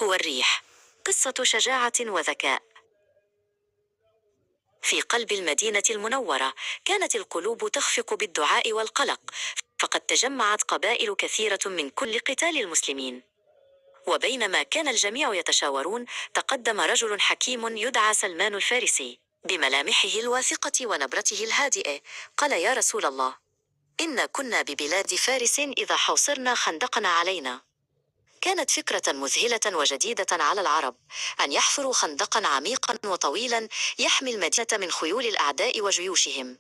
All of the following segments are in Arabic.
الخندق والريح. قصة شجاعة وذكاء. في قلب المدينة المنورة كانت القلوب تخفق بالدعاء والقلق، فقد تجمعت قبائل كثيرة من كل قتال المسلمين. وبينما كان الجميع يتشاورون، تقدم رجل حكيم يدعى سلمان الفارسي. بملامحه الواثقة ونبرته الهادئة قال: يا رسول الله، إن كنا ببلاد فارس إذا حوصرنا خندقنا علينا. كانت فكرة مذهلة وجديدة على العرب أن يحفروا خندقا عميقا وطويلا يحمي المدينة من خيول الأعداء وجيوشهم.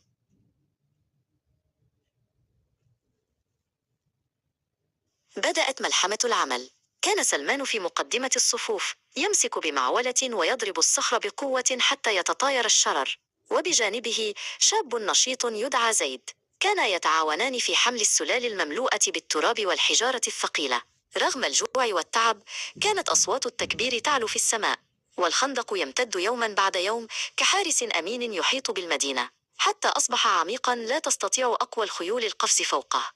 بدأت ملحمة العمل. كان سلمان في مقدمة الصفوف، يمسك بمعولة ويضرب الصخر بقوة حتى يتطاير الشرر، وبجانبه شاب نشيط يدعى زيد. كانا يتعاونان في حمل السلال المملوءة بالتراب والحجارة الثقيلة. رغم الجوع والتعب، كانت أصوات التكبير تعلو في السماء، والخندق يمتد يوما بعد يوم كحارس أمين يحيط بالمدينة، حتى أصبح عميقا لا تستطيع أقوى الخيول القفز فوقه.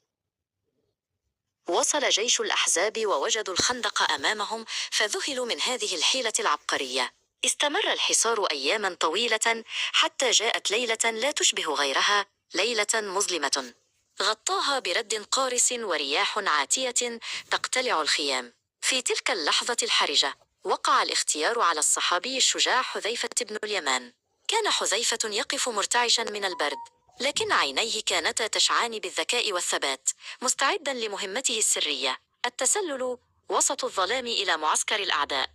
وصل جيش الأحزاب ووجدوا الخندق أمامهم، فذهلوا من هذه الحيلة العبقرية. استمر الحصار أياما طويلة، حتى جاءت ليلة لا تشبه غيرها، ليلة مظلمة غطاها برد قارس ورياح عاتية تقتلع الخيام. في تلك اللحظة الحرجة وقع الاختيار على الصحابي الشجاع حذيفة بن اليمان. كان حذيفة يقف مرتعشا من البرد، لكن عينيه كانتا تشعان بالذكاء والثبات، مستعدا لمهمته السرية: التسلل وسط الظلام إلى معسكر الأعداء.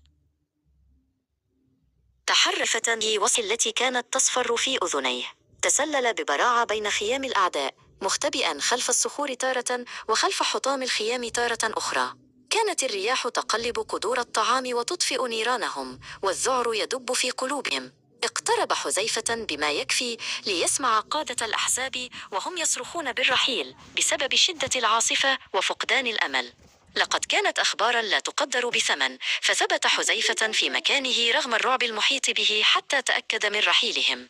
تحرفت وصل التي كانت تصفر في أذنيه. تسلل ببراعة بين خيام الأعداء، مختبئا خلف الصخور تارة وخلف حطام الخيام تارة أخرى. كانت الرياح تقلب قدور الطعام وتطفئ نيرانهم، والذعر يدب في قلوبهم. اقترب حذيفة بما يكفي ليسمع قادة الأحزاب وهم يصرخون بالرحيل بسبب شدة العاصفة وفقدان الأمل. لقد كانت أخبارا لا تقدر بثمن، فثبت حذيفة في مكانه رغم الرعب المحيط به حتى تأكد من رحيلهم.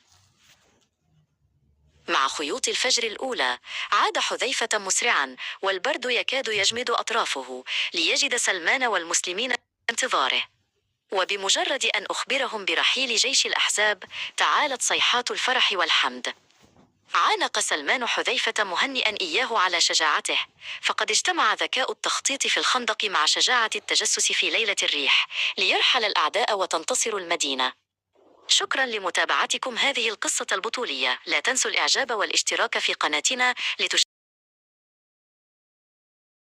مع خيوط الفجر الأولى عاد حذيفة مسرعا، والبرد يكاد يجمد أطرافه ليجد سلمان والمسلمين انتظاره. وبمجرد أن أخبرهم برحيل جيش الأحزاب تعالت صيحات الفرح والحمد. عانق سلمان حذيفة مهنئا إياه على شجاعته، فقد اجتمع ذكاء التخطيط في الخندق مع شجاعة التجسس في ليلة الريح ليرحل الأعداء وتنتصر المدينة. شكرا لمتابعتكم هذه القصة البطولية. لا تنسوا الإعجاب والاشتراك في قناتنا